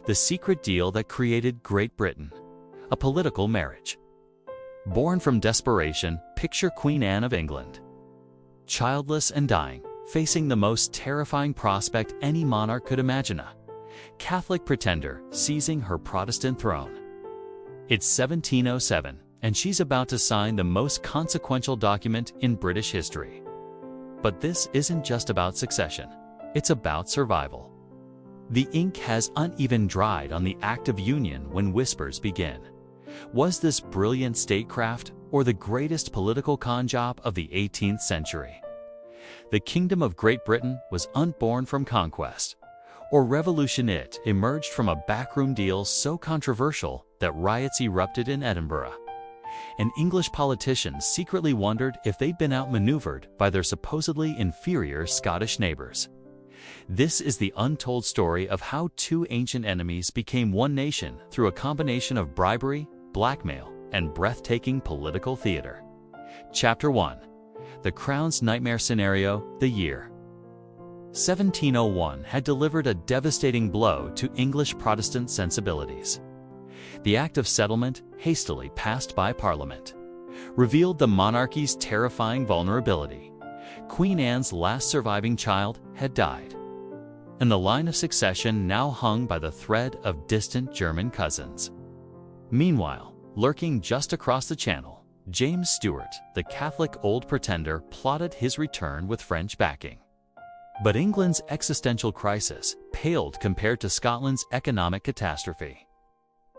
the secret deal that created Great Britain, a political marriage. Born from desperation, picture Queen Anne of England. Childless and dying, facing the most terrifying prospect any monarch could imagine, a Catholic pretender seizing her Protestant throne. It's 1707, and she's about to sign the most consequential document in British history. But this isn't just about succession, it's about survival. The ink has uneven dried on the Act of Union when whispers begin. Was this brilliant statecraft or the greatest political con job of the 18th century? The Kingdom of Great Britain was unborn from conquest, or revolution. It emerged from a backroom deal so controversial that riots erupted in Edinburgh. And English politicians secretly wondered if they'd been outmaneuvered by their supposedly inferior Scottish neighbors. This is the untold story of how two ancient enemies became one nation through a combination of bribery, blackmail, and breathtaking political theater. Chapter 1. The Crown's Nightmare Scenario. The year 1701 had delivered a devastating blow to English Protestant sensibilities. The Act of Settlement, hastily passed by Parliament, revealed the monarchy's terrifying vulnerability. Queen Anne's last surviving child had died, and the line of succession now hung by the thread of distant German cousins. Meanwhile, lurking just across the Channel, James Stuart, the Catholic old pretender, plotted his return with French backing. But England's existential crisis paled compared to Scotland's economic catastrophe.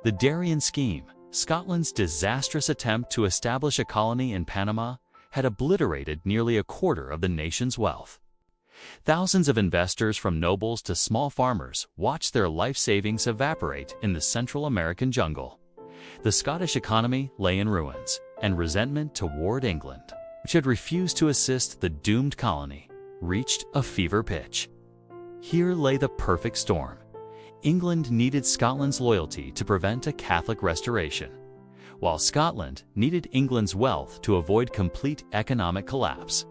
The Darien scheme, Scotland's disastrous attempt to establish a colony in Panama, had obliterated nearly a quarter of the nation's wealth. Thousands of investors, from nobles to small farmers, watched their life savings evaporate in the Central American jungle. The Scottish economy lay in ruins, and resentment toward England, which had refused to assist the doomed colony, reached a fever pitch. Here lay the perfect storm. England needed Scotland's loyalty to prevent a Catholic restoration, while Scotland needed England's wealth to avoid complete economic collapse.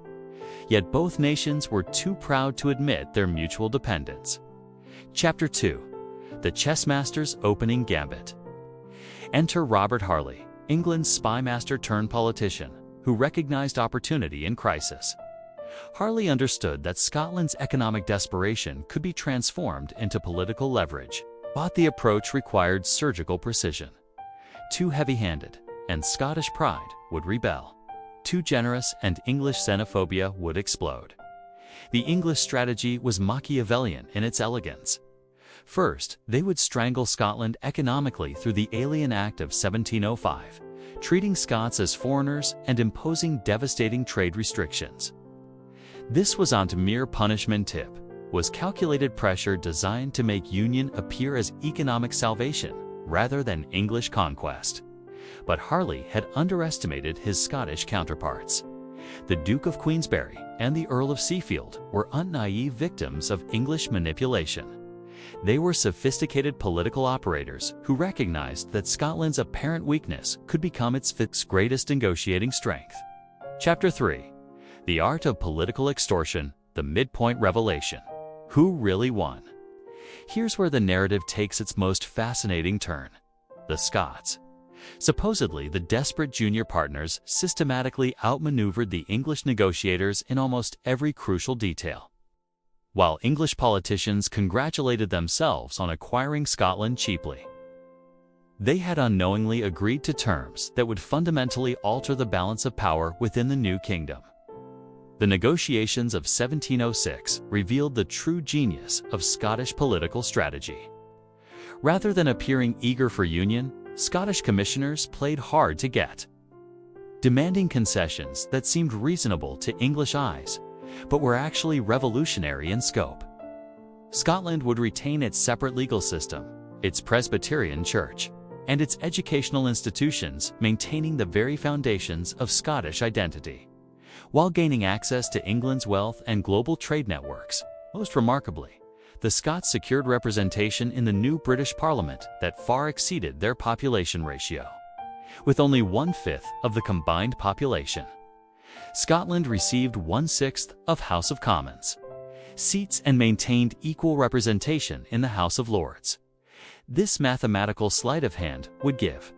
Yet both nations were too proud to admit their mutual dependence. Chapter 2. The Chessmaster's Opening Gambit. Enter Robert Harley, England's spymaster turned politician, who recognized opportunity in crisis. Harley understood that Scotland's economic desperation could be transformed into political leverage, but the approach required surgical precision. Too heavy-handed, and Scottish pride would rebel. Too generous, and English xenophobia would explode. The English strategy was Machiavellian in its elegance. First, they would strangle Scotland economically through the Alien Act of 1705, treating Scots as foreigners and imposing devastating trade restrictions. This wasn't mere punishment tip, was calculated pressure designed to make union appear as economic salvation rather than English conquest. But Harley had underestimated his Scottish counterparts. The Duke of Queensberry and the Earl of Seafield were unnaive victims of English manipulation. They were sophisticated political operators who recognized that Scotland's apparent weakness could become its greatest negotiating strength. Chapter 3. The Art of Political Extortion, the Midpoint Revelation. Who really won? Here's where the narrative takes its most fascinating turn. The Scots. Supposedly, the desperate junior partners systematically outmaneuvered the English negotiators in almost every crucial detail. While English politicians congratulated themselves on acquiring Scotland cheaply, they had unknowingly agreed to terms that would fundamentally alter the balance of power within the new kingdom. The negotiations of 1706 revealed the true genius of Scottish political strategy. Rather than appearing eager for union, Scottish commissioners played hard to get, demanding concessions that seemed reasonable to English eyes, but were actually revolutionary in scope. Scotland would retain its separate legal system, its Presbyterian church, and its educational institutions, maintaining the very foundations of Scottish identity, while gaining access to England's wealth and global trade networks. Most remarkably, the Scots secured representation in the new British Parliament that far exceeded their population ratio. With only 1/5 of the combined population, Scotland received 1/6 of House of Commons seats and maintained equal representation in the House of Lords. This mathematical sleight of hand would give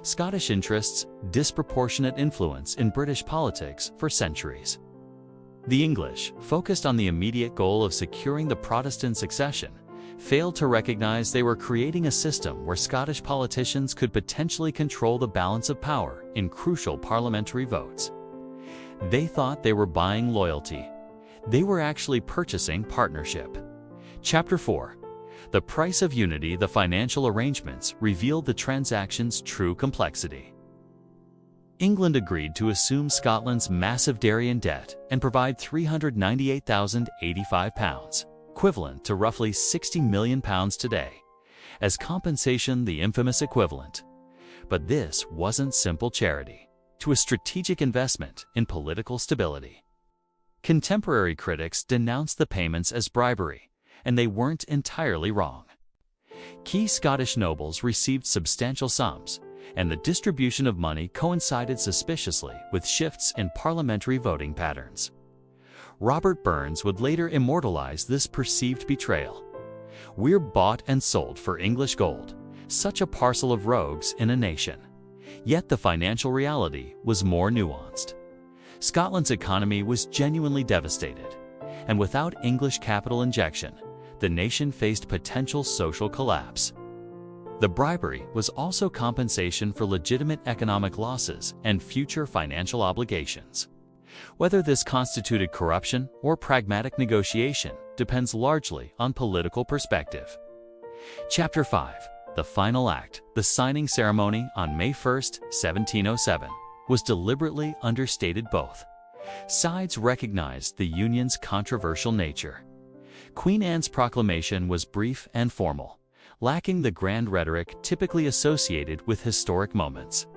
Scottish interests disproportionate influence in British politics for centuries. The English, focused on the immediate goal of securing the Protestant succession, failed to recognize they were creating a system where Scottish politicians could potentially control the balance of power in crucial parliamentary votes. They thought they were buying loyalty. They were actually purchasing partnership. Chapter 4. The Price of Unity. The financial arrangements revealed the transaction's true complexity. England agreed to assume Scotland's massive Darien debt and provide £398,085, equivalent to roughly £60 million today, as compensation, the infamous equivalent. But this wasn't simple charity, to a strategic investment in political stability. Contemporary critics denounced the payments as bribery, and they weren't entirely wrong. Key Scottish nobles received substantial sums, and the distribution of money coincided suspiciously with shifts in parliamentary voting patterns. Robert Burns would later immortalize this perceived betrayal. "We're bought and sold for English gold, such a parcel of rogues in a nation." Yet the financial reality was more nuanced. Scotland's economy was genuinely devastated, and without English capital injection, the nation faced potential social collapse. The bribery was also compensation for legitimate economic losses and future financial obligations. Whether this constituted corruption or pragmatic negotiation depends largely on political perspective. Chapter 5. The final act, the signing ceremony on May 1, 1707, was deliberately understated. Both sides recognized the union's controversial nature. Queen Anne's proclamation was brief and formal, lacking the grand rhetoric typically associated with historic moments.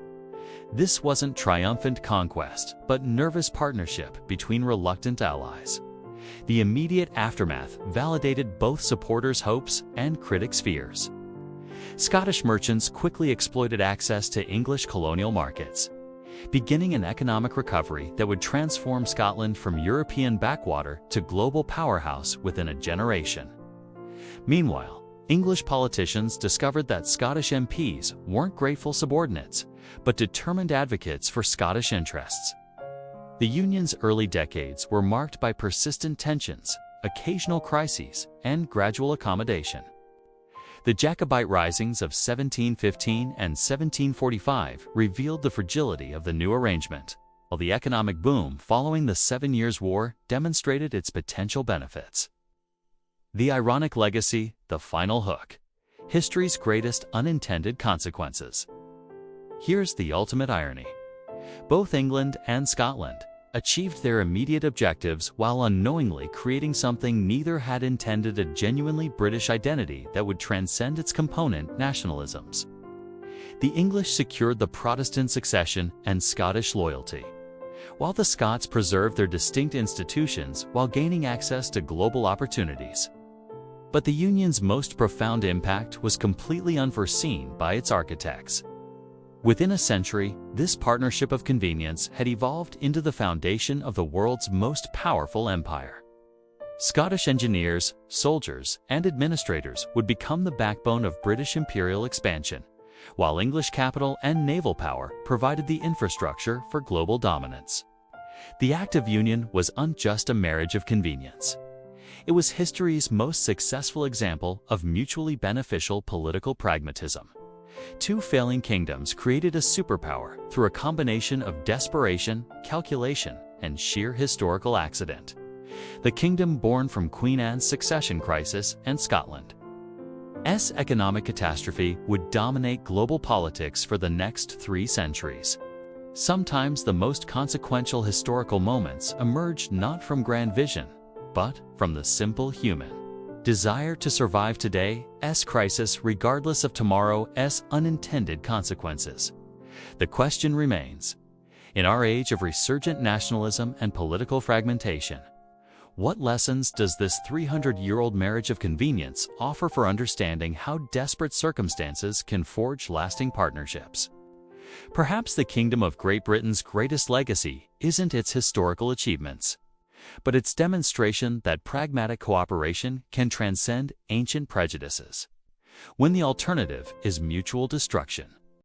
This wasn't triumphant conquest, but nervous partnership between reluctant allies. The immediate aftermath validated both supporters' hopes and critics' fears. Scottish merchants quickly exploited access to English colonial markets, beginning an economic recovery that would transform Scotland from European backwater to global powerhouse within a generation. Meanwhile, English politicians discovered that Scottish MPs weren't grateful subordinates, but determined advocates for Scottish interests. The Union's early decades were marked by persistent tensions, occasional crises, and gradual accommodation. The Jacobite risings of 1715 and 1745 revealed the fragility of the new arrangement, while the economic boom following the 7 Years' War demonstrated its potential benefits. The ironic legacy, the final hook, history's greatest unintended consequences. Here's the ultimate irony. Both England and Scotland achieved their immediate objectives while unknowingly creating something neither had intended: a genuinely British identity that would transcend its component nationalisms. The English secured the Protestant succession and Scottish loyalty, while the Scots preserved their distinct institutions while gaining access to global opportunities. But the Union's most profound impact was completely unforeseen by its architects. Within a century, this partnership of convenience had evolved into the foundation of the world's most powerful empire. Scottish engineers, soldiers, and administrators would become the backbone of British imperial expansion, while English capital and naval power provided the infrastructure for global dominance. The Act of Union wasn't just a marriage of convenience. It was history's most successful example of mutually beneficial political pragmatism. Two failing kingdoms created a superpower through a combination of desperation, calculation, and sheer historical accident. The kingdom born from Queen Anne's succession crisis and Scotland's economic catastrophe would dominate global politics for the next 3 centuries. Sometimes the most consequential historical moments emerged not from grand vision, but from the simple human desire to survive today's crisis regardless of tomorrow's unintended consequences. The question remains, in our age of resurgent nationalism and political fragmentation, what lessons does this 300-year-old marriage of convenience offer for understanding how desperate circumstances can forge lasting partnerships? Perhaps the Kingdom of Great Britain's greatest legacy isn't its historical achievements, but its demonstration that pragmatic cooperation can transcend ancient prejudices. when the alternative is mutual destruction.